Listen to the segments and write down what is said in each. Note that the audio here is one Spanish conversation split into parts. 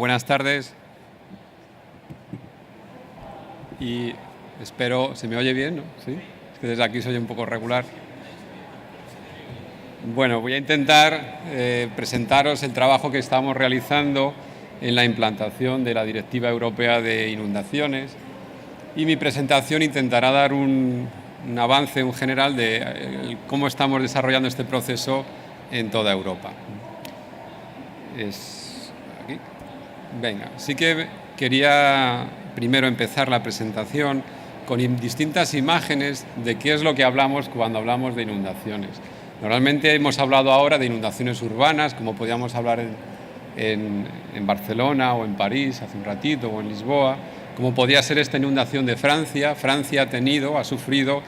Buenas tardes. Y espero, ¿se me oye bien, no? ¿Sí? Es que desde aquí se oye un poco regular. Bueno, voy a intentar presentaros el trabajo que estamos realizando en la implantación de la Directiva Europea de Inundaciones, y mi presentación intentará dar un avance en general de cómo estamos desarrollando este proceso en toda Europa. Aquí. Venga, sí que quería primero empezar la presentación con distintas imágenes de qué es lo que hablamos cuando hablamos de inundaciones. Normalmente hemos hablado ahora de inundaciones urbanas, como podíamos hablar en Barcelona o en París hace un ratito, o en Lisboa, como podía ser esta inundación de Francia. Francia ha sufrido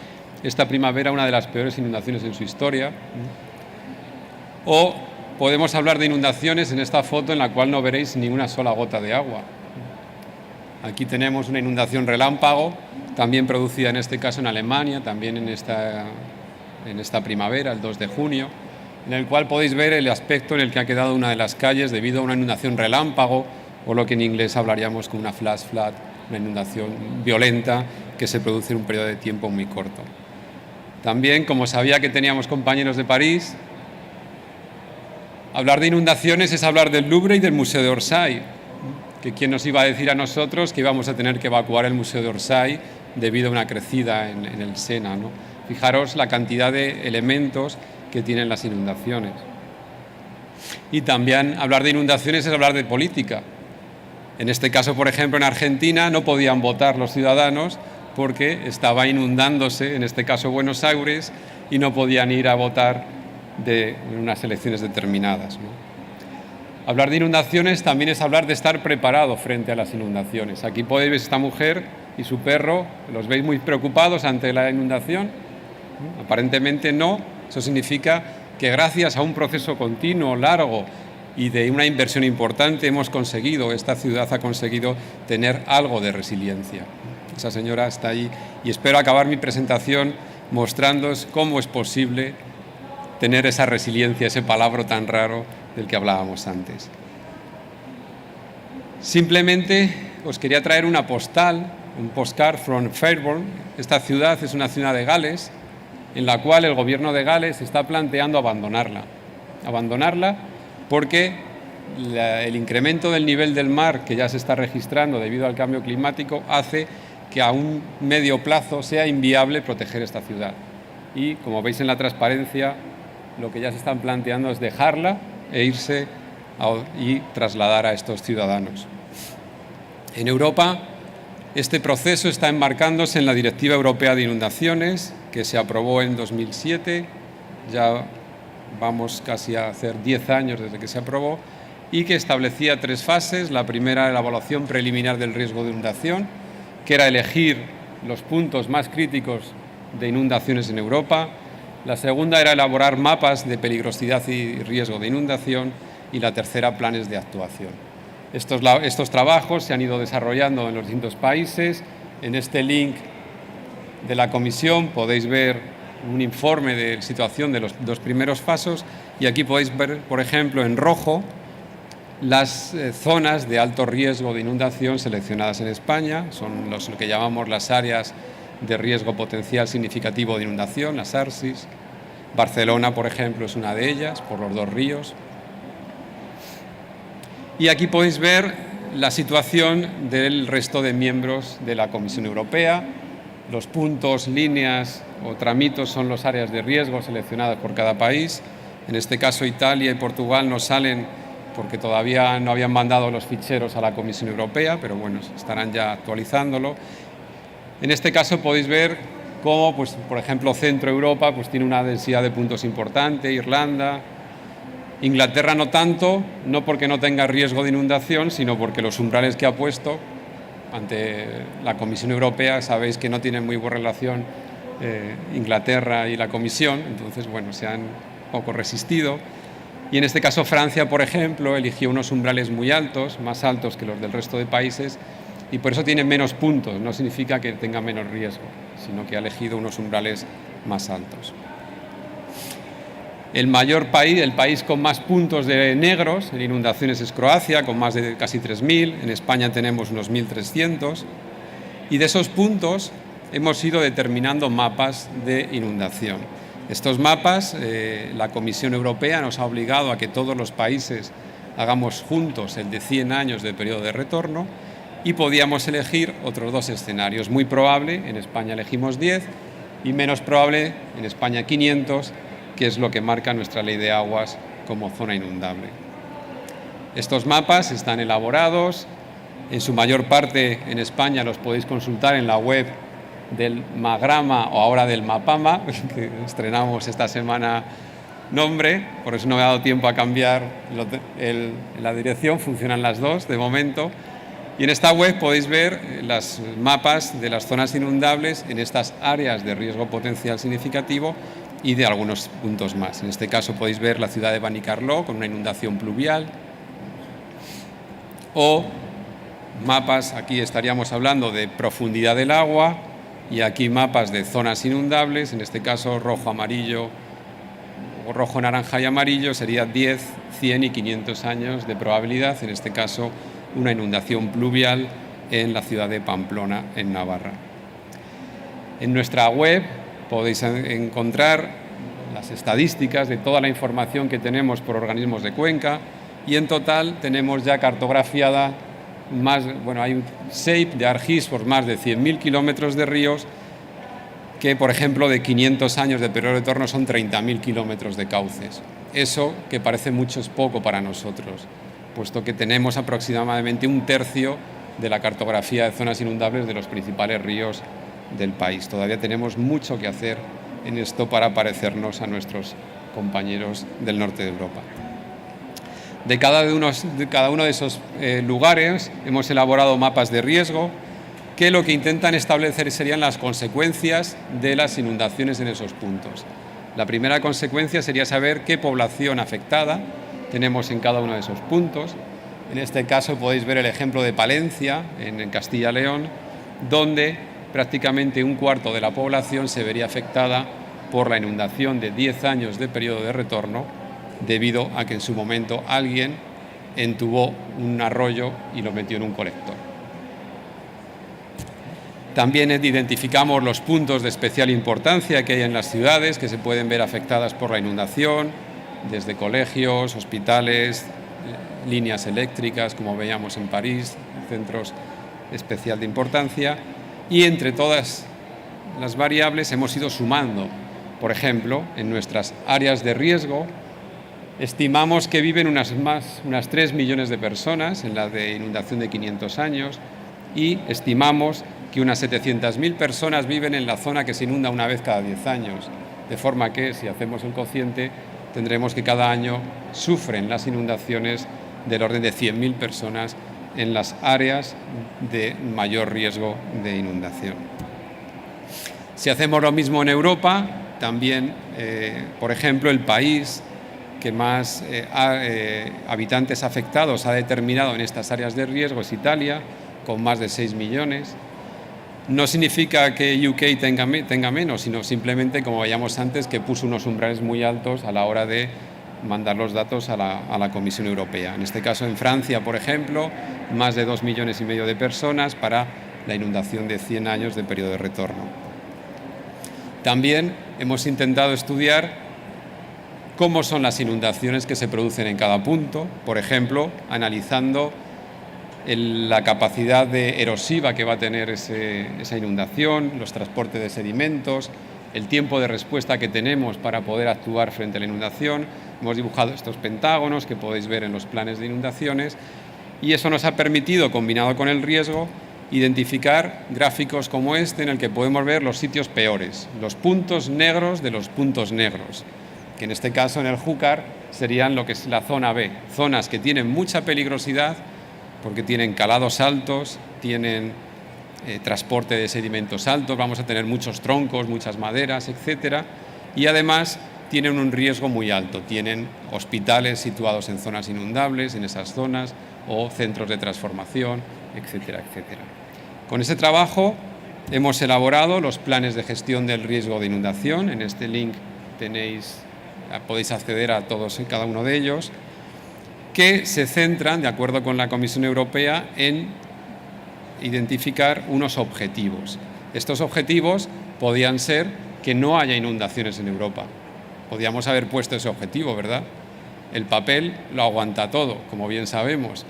esta primavera una de las peores inundaciones en su historia. O podemos hablar de inundaciones en esta foto, en la cual no veréis ni una sola gota de agua. Aquí tenemos una inundación relámpago, también producida en este caso en Alemania, también en esta primavera, el 2 de junio, en el cual podéis ver el aspecto en el que ha quedado una de las calles debido a una inundación relámpago, o lo que en inglés hablaríamos como una flash flood, una inundación violenta que se produce en un periodo de tiempo muy corto. También, como sabía que teníamos compañeros de París, hablar de inundaciones es hablar del Louvre y del Museo de Orsay, que quién nos iba a decir a nosotros que íbamos a tener que evacuar el Museo de Orsay debido a una crecida en el Sena, ¿no? Fijaros la cantidad de elementos que tienen las inundaciones. Y también hablar de inundaciones es hablar de política. En este caso, por ejemplo, en Argentina no podían votar los ciudadanos porque estaba inundándose, en este caso Buenos Aires, y no podían ir a votar en unas elecciones determinadas, ¿no? Hablar de inundaciones también es hablar de estar preparado frente a las inundaciones. Aquí podéis ver esta mujer y su perro, los veis muy preocupados ante la inundación. Aparentemente no. Eso significa que gracias a un proceso continuo, largo y de una inversión importante esta ciudad ha conseguido tener algo de resiliencia. Esa señora está ahí, y espero acabar mi presentación mostrándoos cómo es posible tener esa resiliencia, ese palabra tan raro del que hablábamos antes. Simplemente os quería traer una postal, un postcard from Fairborn. Esta ciudad es una ciudad de Gales, en la cual el gobierno de Gales está planteando abandonarla porque el incremento del nivel del mar que ya se está registrando debido al cambio climático hace que a un medio plazo sea inviable proteger esta ciudad. Y como veis en la transparencia, lo que ya se están planteando es dejarla e irse y trasladar a estos ciudadanos. En Europa, este proceso está enmarcándose en la Directiva Europea de Inundaciones, que se aprobó en 2007, ya vamos casi a hacer 10 años desde que se aprobó, y que establecía 3 fases. La primera era la evaluación preliminar del riesgo de inundación, que era elegir los puntos más críticos de inundaciones en Europa. La segunda era elaborar mapas de peligrosidad y riesgo de inundación, y la tercera, planes de actuación. Estos trabajos se han ido desarrollando en los distintos países. En este link de la Comisión podéis ver un informe de situación de los 2 primeros pasos, y aquí podéis ver, por ejemplo, en rojo, las zonas de alto riesgo de inundación seleccionadas en España. Son lo que llamamos las áreas de riesgo potencial significativo de inundación, las ARSIS. Barcelona, por ejemplo, es una de ellas, por los 2 ríos. Y aquí podéis ver la situación del resto de miembros de la Comisión Europea. Los puntos, líneas o tramitos son las áreas de riesgo seleccionadas por cada país. En este caso, Italia y Portugal no salen porque todavía no habían mandado los ficheros a la Comisión Europea, pero bueno, estarán ya actualizándolo. En este caso podéis ver cómo, por ejemplo, Centro Europa tiene una densidad de puntos importante, Irlanda. Inglaterra no tanto, no porque no tenga riesgo de inundación, sino porque los umbrales que ha puesto ante la Comisión Europea, sabéis que no tienen muy buena relación Inglaterra y la Comisión, entonces bueno, se han un poco resistido. Y en este caso Francia, por ejemplo, eligió unos umbrales muy altos, más altos que los del resto de países, y por eso tiene menos puntos. No significa que tenga menos riesgo, sino que ha elegido unos umbrales más altos. El país con más puntos de negros en inundaciones es Croacia, con más de casi 3.000. En España tenemos unos 1.300. Y de esos puntos hemos ido determinando mapas de inundación. Estos mapas, la Comisión Europea nos ha obligado a que todos los países hagamos juntos el de 100 años de periodo de retorno y podíamos elegir otros 2 escenarios. Muy probable, en España elegimos 10, y menos probable, en España 500, que es lo que marca nuestra ley de aguas como zona inundable. Estos mapas están elaborados, en su mayor parte en España los podéis consultar en la web del Magrama o ahora del Mapama, que estrenamos esta semana nombre, por eso no me ha dado tiempo a cambiar la dirección, funcionan las dos de momento. Y en esta web podéis ver los mapas de las zonas inundables en estas áreas de riesgo potencial significativo y de algunos puntos más. En este caso podéis ver la ciudad de Benicarló con una inundación pluvial, o mapas, aquí estaríamos hablando de profundidad del agua, y aquí mapas de zonas inundables, en este caso rojo, amarillo, o rojo, naranja y amarillo, sería 10, 100 y 500 años de probabilidad, en este caso una inundación pluvial en la ciudad de Pamplona, en Navarra. En nuestra web podéis encontrar las estadísticas de toda la información que tenemos por organismos de cuenca, y en total tenemos ya cartografiada hay un SAPE de ARGIS por más de 100.000 kilómetros de ríos, que por ejemplo de 500 años de periodo de retorno son 30.000 kilómetros de cauces. Eso, que parece mucho, es poco para nosotros, puesto que tenemos aproximadamente 1/3 de la cartografía de zonas inundables de los principales ríos del país. Todavía tenemos mucho que hacer en esto para parecernos a nuestros compañeros del norte de Europa. De cada uno de esos lugares hemos elaborado mapas de riesgo que lo que intentan establecer serían las consecuencias de las inundaciones en esos puntos. La primera consecuencia sería saber qué población afectada tenemos en cada uno de esos puntos. En este caso podéis ver el ejemplo de Palencia, en Castilla y León, donde prácticamente 1/4 de la población se vería afectada por la inundación de 10 años de periodo de retorno, debido a que en su momento alguien entubó un arroyo y lo metió en un colector. También identificamos los puntos de especial importancia que hay en las ciudades, que se pueden ver afectadas por la inundación, desde colegios, hospitales, líneas eléctricas, como veíamos en París, centros especial de importancia, y entre todas las variables hemos ido sumando. Por ejemplo, en nuestras áreas de riesgo estimamos que viven unas 3 millones de personas en la de inundación de 500 años, y estimamos que unas 700.000 personas viven en la zona que se inunda una vez cada 10 años, de forma que, si hacemos el cociente, tendremos que cada año sufren las inundaciones del orden de 100.000 personas en las áreas de mayor riesgo de inundación. Si hacemos lo mismo en Europa, también, por ejemplo, el país que más habitantes afectados ha determinado en estas áreas de riesgo es Italia, con más de 6 millones. No significa que UK tenga menos, sino simplemente, como veíamos antes, que puso unos umbrales muy altos a la hora de mandar los datos a la Comisión Europea. En este caso, en Francia, por ejemplo, más de 2,5 millones de personas para la inundación de 100 años de periodo de retorno. También hemos intentado estudiar cómo son las inundaciones que se producen en cada punto, por ejemplo, analizando la capacidad erosiva que va a tener esa inundación, los transportes de sedimentos, el tiempo de respuesta que tenemos para poder actuar frente a la inundación. Hemos dibujado estos pentágonos que podéis ver en los planes de inundaciones, y eso nos ha permitido, combinado con el riesgo, identificar gráficos como este, en el que podemos ver los sitios peores, los puntos negros de los puntos negros, que en este caso en el Júcar serían lo que es la zona B, zonas que tienen mucha peligrosidad porque tienen calados altos, tienen transporte de sedimentos altos, vamos a tener muchos troncos, muchas maderas, etcétera, y además tienen un riesgo muy alto, tienen hospitales situados en zonas inundables, en esas zonas, o centros de transformación, etcétera, etcétera. Con ese trabajo hemos elaborado los planes de gestión del riesgo de inundación. En este link tenéis podéis acceder a todos y cada uno de ellos, que se centran, de acuerdo con la Comisión Europea, en identificar unos objetivos. Estos objetivos podían ser que no haya inundaciones en Europa. Podíamos haber puesto ese objetivo, ¿verdad? El papel lo aguanta todo, como bien sabemos,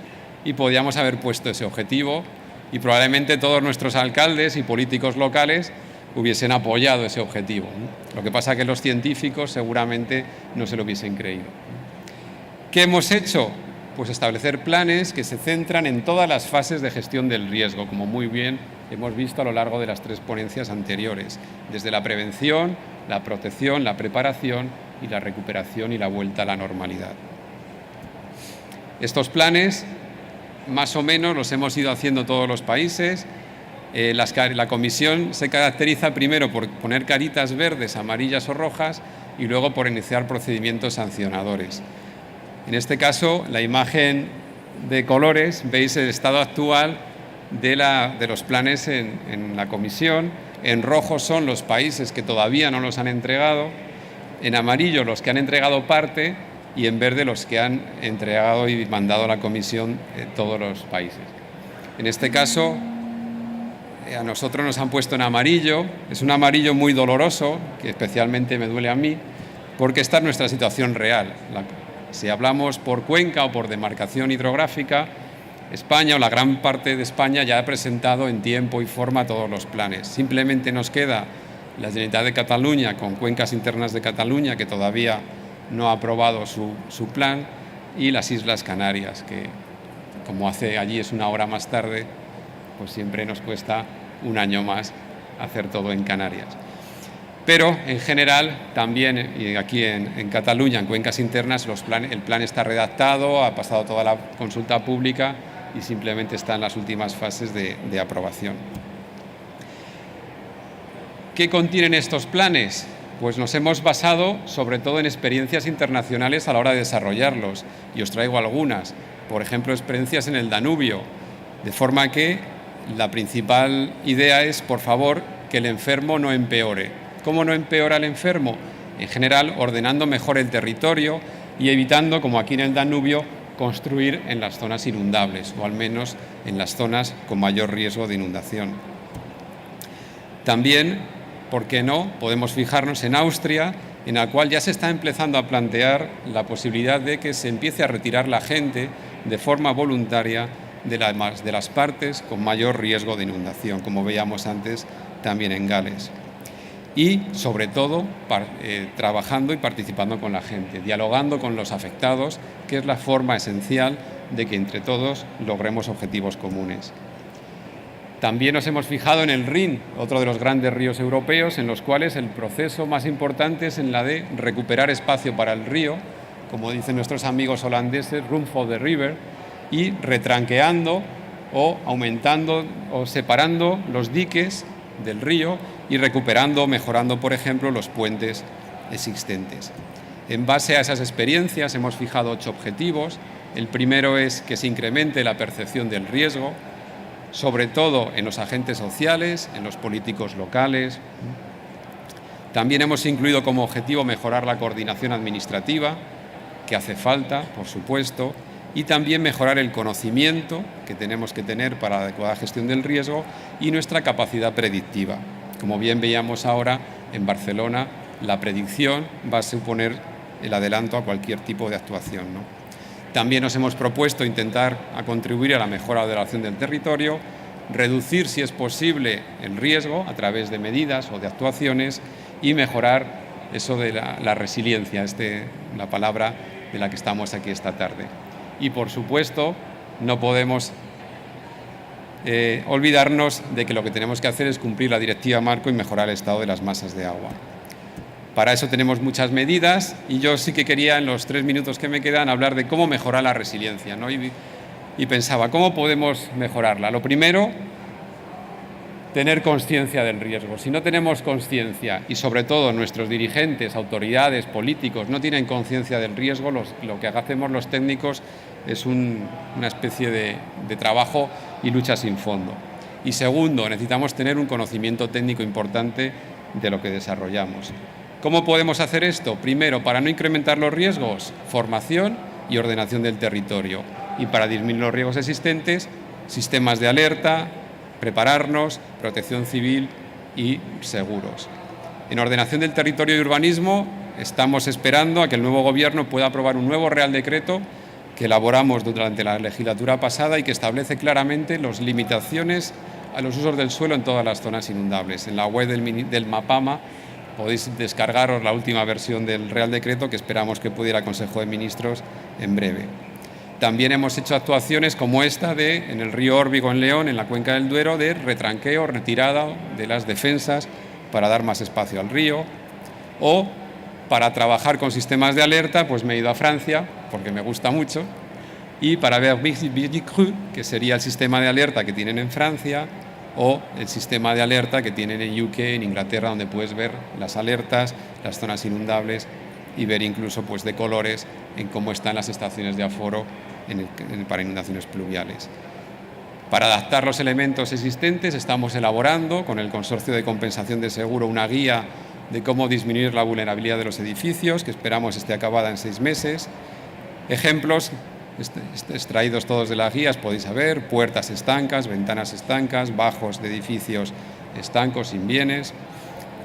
y podíamos haber puesto ese objetivo y probablemente todos nuestros alcaldes y políticos locales hubiesen apoyado ese objetivo, ¿no? Lo que pasa es que los científicos seguramente no se lo hubiesen creído. ¿Qué hemos hecho? Pues establecer planes que se centran en todas las fases de gestión del riesgo, como muy bien hemos visto a lo largo de las 3 ponencias anteriores, desde la prevención, la protección, la preparación y la recuperación y la vuelta a la normalidad. Estos planes, más o menos, los hemos ido haciendo todos los países. La Comisión se caracteriza primero por poner caritas verdes, amarillas o rojas y luego por iniciar procedimientos sancionadores. En este caso, la imagen de colores, veis el estado actual de los planes en la Comisión. En rojo son los países que todavía no los han entregado, en amarillo los que han entregado parte y en verde los que han entregado y mandado a la Comisión todos los países. En este caso, a nosotros nos han puesto en amarillo. Es un amarillo muy doloroso, que especialmente me duele a mí, porque esta es nuestra situación real. Si hablamos por cuenca o por demarcación hidrográfica, España o la gran parte de España ya ha presentado en tiempo y forma todos los planes. Simplemente nos queda la Generalitat de Cataluña con cuencas internas de Cataluña, que todavía no ha aprobado su plan, y las Islas Canarias, que como allí es una hora más tarde, pues siempre nos cuesta un año más hacer todo en Canarias. Pero en general también, y aquí en Cataluña, en cuencas internas, el plan está redactado, ha pasado toda la consulta pública y simplemente está en las últimas fases de aprobación. ¿Qué contienen estos planes? Pues nos hemos basado sobre todo en experiencias internacionales a la hora de desarrollarlos, y os traigo algunas. Por ejemplo, experiencias en el Danubio, de forma que la principal idea es, por favor, que el enfermo no empeore. ¿Cómo no empeora el enfermo? En general, ordenando mejor el territorio y evitando, como aquí en el Danubio, construir en las zonas inundables, o al menos en las zonas con mayor riesgo de inundación. También, ¿por qué no?, podemos fijarnos en Austria, en la cual ya se está empezando a plantear la posibilidad de que se empiece a retirar la gente de forma voluntaria de las partes con mayor riesgo de inundación, como veíamos antes también en Gales. Y, sobre todo, trabajando y participando con la gente, dialogando con los afectados, que es la forma esencial de que entre todos logremos objetivos comunes. También nos hemos fijado en el Rin, otro de los grandes ríos europeos, en los cuales el proceso más importante es en la de recuperar espacio para el río, como dicen nuestros amigos holandeses, room for the river, y retranqueando o aumentando o separando los diques del río y recuperando, mejorando, por ejemplo, los puentes existentes. En base a esas experiencias hemos fijado 8 objetivos. El primero es que se incremente la percepción del riesgo, sobre todo en los agentes sociales, en los políticos locales. También hemos incluido como objetivo mejorar la coordinación administrativa, que hace falta, por supuesto, y también mejorar el conocimiento que tenemos que tener para la adecuada gestión del riesgo y nuestra capacidad predictiva. Como bien veíamos ahora, en Barcelona, la predicción va a suponer el adelanto a cualquier tipo de actuación, ¿no? También nos hemos propuesto intentar contribuir a la mejora de la ordenación del territorio, reducir, si es posible, el riesgo a través de medidas o de actuaciones y mejorar eso de la resiliencia, la palabra de la que estamos aquí esta tarde. Y, por supuesto, no podemos olvidarnos de que lo que tenemos que hacer es cumplir la Directiva Marco y mejorar el estado de las masas de agua. Para eso tenemos muchas medidas y yo sí que quería, en los 3 minutos que me quedan, hablar de cómo mejorar la resiliencia, ¿no? Y pensaba, ¿cómo podemos mejorarla? Lo primero, tener conciencia del riesgo. Si no tenemos conciencia, y sobre todo nuestros dirigentes, autoridades, políticos, no tienen conciencia del riesgo, lo que hacemos los técnicos es una especie de trabajo y lucha sin fondo. Y segundo, necesitamos tener un conocimiento técnico importante de lo que desarrollamos. ¿Cómo podemos hacer esto? Primero, para no incrementar los riesgos, formación y ordenación del territorio. Y para disminuir los riesgos existentes, sistemas de alerta, prepararnos, protección civil y seguros. En ordenación del territorio y urbanismo, estamos esperando a que el nuevo Gobierno pueda aprobar un nuevo Real Decreto que elaboramos durante la legislatura pasada y que establece claramente las limitaciones a los usos del suelo en todas las zonas inundables. En la web del MAPAMA podéis descargaros la última versión del Real Decreto que esperamos que pudiera Consejo de Ministros en breve. También hemos hecho actuaciones como esta en el río Órbigo en León, en la cuenca del Duero, de retranqueo, retirada de las defensas para dar más espacio al río. O para trabajar con sistemas de alerta, pues me he ido a Francia, porque me gusta mucho, y para ver Vigicru, que sería el sistema de alerta que tienen en Francia, o el sistema de alerta que tienen en UK, en Inglaterra, donde puedes ver las alertas, las zonas inundables y ver incluso pues, de colores en cómo están las estaciones de aforo para inundaciones pluviales. Para adaptar los elementos existentes estamos elaborando con el Consorcio de Compensación de Seguro una guía de cómo disminuir la vulnerabilidad de los edificios, que esperamos esté acabada en 6 meses. Ejemplos extraídos todos de las guías, podéis saber, puertas estancas, ventanas estancas, bajos de edificios estancos sin bienes,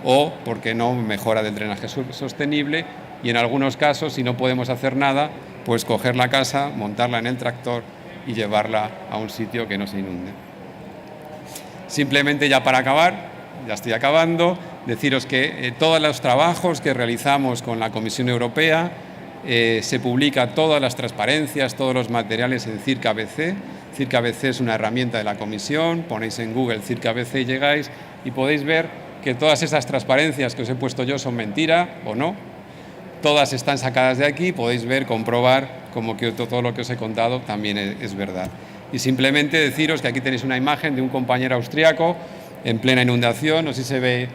o, por qué no, mejora del drenaje sostenible, y en algunos casos, si no podemos hacer nada, pues coger la casa, montarla en el tractor y llevarla a un sitio que no se inunde. Simplemente, ya para acabar, ya estoy acabando, deciros que todos los trabajos que realizamos con la Comisión Europea se publica todas las transparencias, todos los materiales en Circa ABC. Circa ABC es una herramienta de la Comisión, ponéis en Google Circa ABC y llegáis y podéis ver que todas esas transparencias que os he puesto yo son mentira o no. Todas están sacadas de aquí, podéis ver, comprobar como que todo lo que os he contado también es verdad. Y simplemente deciros que aquí tenéis una imagen de un compañero austriaco en plena inundación, no sé si se ve,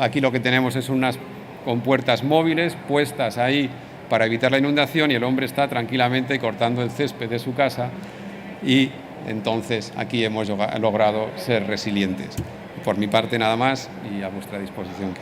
aquí lo que tenemos es unas compuertas móviles puestas ahí para evitar la inundación y el hombre está tranquilamente cortando el césped de su casa y entonces aquí hemos logrado ser resilientes. Por mi parte nada más y a vuestra disposición.